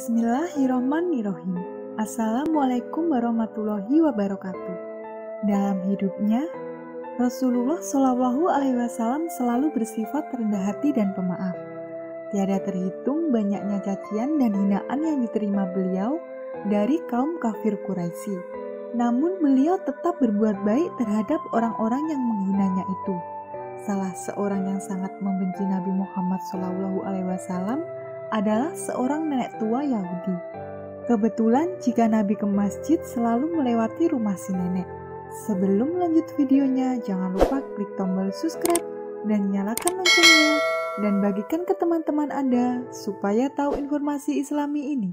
Bismillahirrahmanirrahim. Assalamualaikum warahmatullahi wabarakatuh. Dalam hidupnya, Rasulullah Shallallahu Alaihi Wasallam selalu bersifat rendah hati dan pemaaf. Tiada terhitung banyaknya cacian dan hinaan yang diterima beliau dari kaum kafir Quraisy. Namun beliau tetap berbuat baik terhadap orang-orang yang menghinanya itu. Salah seorang yang sangat membenci Nabi Muhammad Shallallahu Alaihi Wasallam adalah seorang nenek tua Yahudi. Kebetulan jika Nabi ke masjid selalu melewati rumah si nenek. Sebelum lanjut videonya, jangan lupa klik tombol subscribe dan nyalakan loncengnya dan bagikan ke teman-teman Anda supaya tahu informasi Islami ini.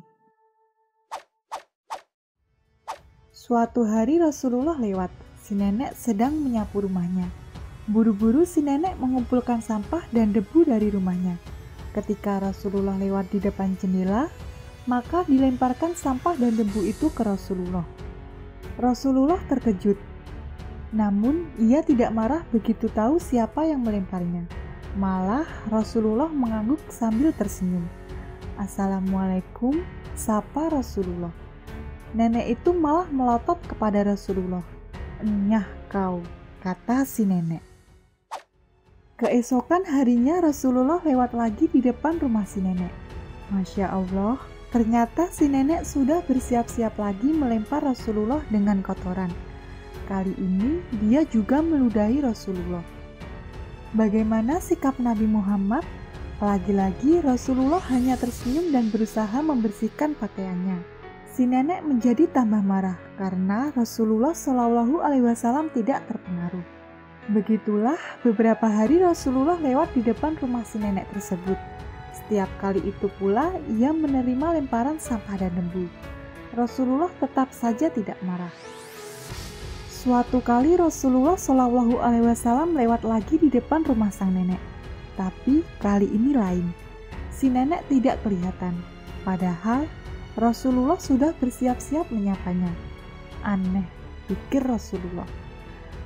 Suatu hari Rasulullah lewat, si nenek sedang menyapu rumahnya. Buru-buru si nenek mengumpulkan sampah dan debu dari rumahnya. Ketika Rasulullah lewat di depan jendela, maka dilemparkan sampah dan debu itu ke Rasulullah. Rasulullah terkejut. Namun, ia tidak marah begitu tahu siapa yang melemparnya. Malah, Rasulullah mengangguk sambil tersenyum. Assalamualaikum, sapa Rasulullah. Nenek itu malah melotot kepada Rasulullah. Enyah kau, kata si nenek. Keesokan harinya Rasulullah lewat lagi di depan rumah si nenek. Masya Allah, ternyata si nenek sudah bersiap-siap lagi melempar Rasulullah dengan kotoran. Kali ini dia juga meludahi Rasulullah. Bagaimana sikap Nabi Muhammad? Lagi-lagi Rasulullah hanya tersenyum dan berusaha membersihkan pakaiannya. Si nenek menjadi tambah marah karena Rasulullah Shallallahu Alaihi Wasallam tidak terpengaruh. Begitulah beberapa hari Rasulullah lewat di depan rumah si nenek tersebut. Setiap kali itu pula ia menerima lemparan sampah dan debu. Rasulullah tetap saja tidak marah. Suatu kali Rasulullah Shallallahu Alaihi Wasallam lewat lagi di depan rumah sang nenek. Tapi kali ini lain. Si nenek tidak kelihatan. Padahal Rasulullah sudah bersiap-siap menyapanya. Aneh, pikir Rasulullah.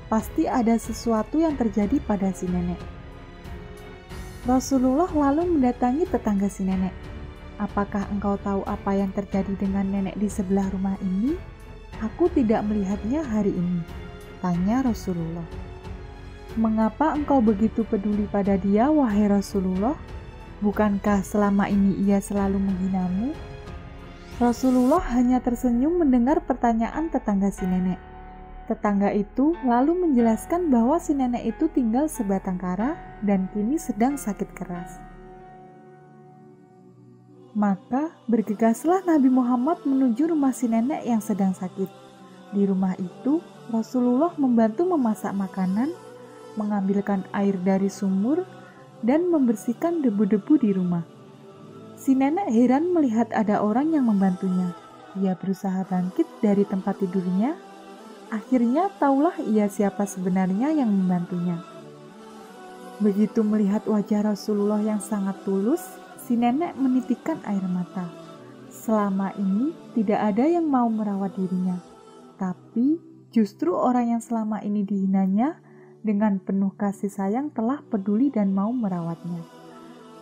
Pasti ada sesuatu yang terjadi pada si nenek. Rasulullah lalu mendatangi tetangga si nenek. Apakah engkau tahu apa yang terjadi dengan nenek di sebelah rumah ini? Aku tidak melihatnya hari ini, tanya Rasulullah. Mengapa engkau begitu peduli pada dia, wahai Rasulullah? Bukankah selama ini ia selalu menghinamu? Rasulullah hanya tersenyum mendengar pertanyaan tetangga si nenek. Tetangga itu lalu menjelaskan bahwa si nenek itu tinggal sebatang kara dan kini sedang sakit keras. Maka bergegaslah Nabi Muhammad menuju rumah si nenek yang sedang sakit. Di rumah itu, Rasulullah membantu memasak makanan, mengambilkan air dari sumur, dan membersihkan debu-debu di rumah. Si nenek heran melihat ada orang yang membantunya. Ia berusaha bangkit dari tempat tidurnya. Akhirnya taulah ia siapa sebenarnya yang membantunya. Begitu melihat wajah Rasulullah yang sangat tulus, si nenek menitikkan air mata. Selama ini tidak ada yang mau merawat dirinya. Tapi justru orang yang selama ini dihinanya dengan penuh kasih sayang telah peduli dan mau merawatnya.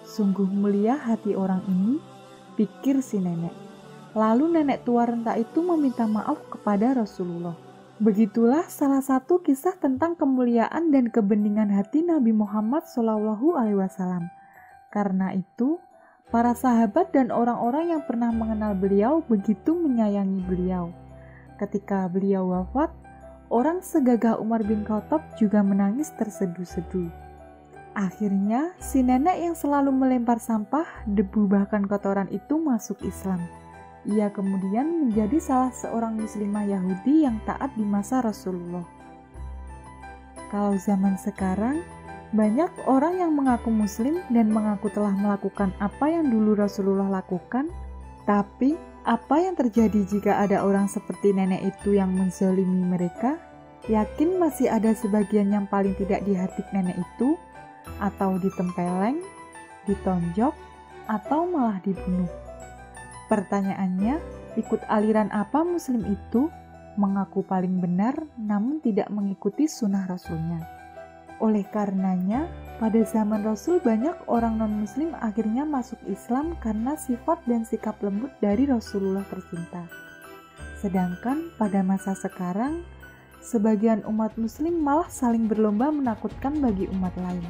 Sungguh mulia hati orang ini, pikir si nenek. Lalu nenek tua renta itu meminta maaf kepada Rasulullah. Begitulah salah satu kisah tentang kemuliaan dan kebeningan hati Nabi Muhammad Shallallahu Alaihi Wasallam. Karena itu, para sahabat dan orang-orang yang pernah mengenal beliau begitu menyayangi beliau. Ketika beliau wafat, orang segagah Umar bin Khattab juga menangis terseduh-seduh. Akhirnya, si nenek yang selalu melempar sampah, debu bahkan kotoran itu masuk Islam. Ia kemudian menjadi salah seorang muslimah Yahudi yang taat di masa Rasulullah. Kalau zaman sekarang, banyak orang yang mengaku muslim dan mengaku telah melakukan apa yang dulu Rasulullah lakukan. Tapi, apa yang terjadi jika ada orang seperti nenek itu yang menzalimi mereka? Yakin masih ada sebagian yang paling tidak dihardik nenek itu, atau ditempeleng, ditonjok, atau malah dibunuh. Pertanyaannya, ikut aliran apa muslim itu? Mengaku paling benar namun tidak mengikuti sunnah Rasulnya. Oleh karenanya, pada zaman Rasul banyak orang non-muslim akhirnya masuk Islam karena sifat dan sikap lembut dari Rasulullah tercinta. Sedangkan pada masa sekarang, sebagian umat muslim malah saling berlomba menakutkan bagi umat lain.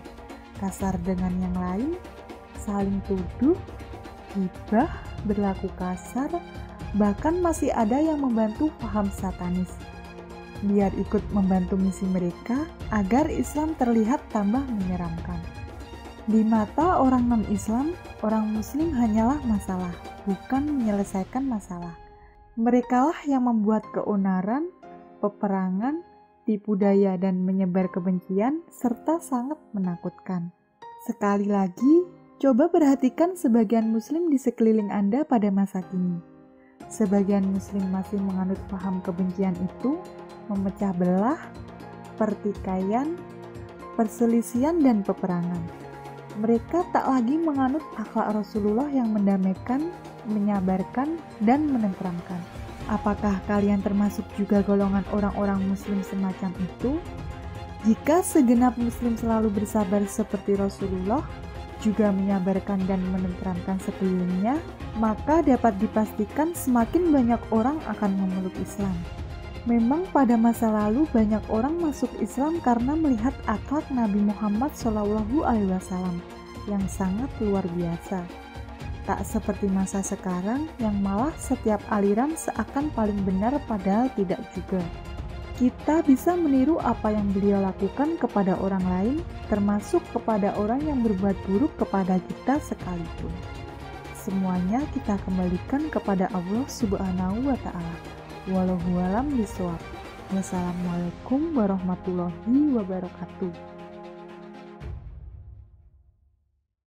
Kasar dengan yang lain, saling tuduh, gibah, berlaku kasar, bahkan masih ada yang membantu paham satanis. Biar ikut membantu misi mereka agar Islam terlihat tambah menyeramkan. Di mata orang non-Islam, orang muslim hanyalah masalah, bukan menyelesaikan masalah. Merekalah yang membuat keonaran, peperangan, tipu daya dan menyebar kebencian serta sangat menakutkan. Sekali lagi, coba perhatikan sebagian muslim di sekeliling Anda pada masa kini. Sebagian muslim masih menganut paham kebencian itu, memecah belah, pertikaian, perselisihan, dan peperangan. Mereka tak lagi menganut akhlak Rasulullah yang mendamaikan, menyabarkan, dan menenteramkan. Apakah kalian termasuk juga golongan orang-orang muslim semacam itu? Jika segenap muslim selalu bersabar seperti Rasulullah, juga menyabarkan dan menenteramkan sekelilingnya, maka dapat dipastikan semakin banyak orang akan memeluk Islam. Memang pada masa lalu banyak orang masuk Islam karena melihat akhlak Nabi Muhammad SAW yang sangat luar biasa. Tak seperti masa sekarang yang malah setiap aliran seakan paling benar padahal tidak juga. Kita bisa meniru apa yang beliau lakukan kepada orang lain, termasuk kepada orang yang berbuat buruk kepada kita sekalipun. Semuanya kita kembalikan kepada Allah Subhanahu wa Ta'ala. Wallahu a'lam bishawab. Wassalamualaikum warahmatullahi wabarakatuh.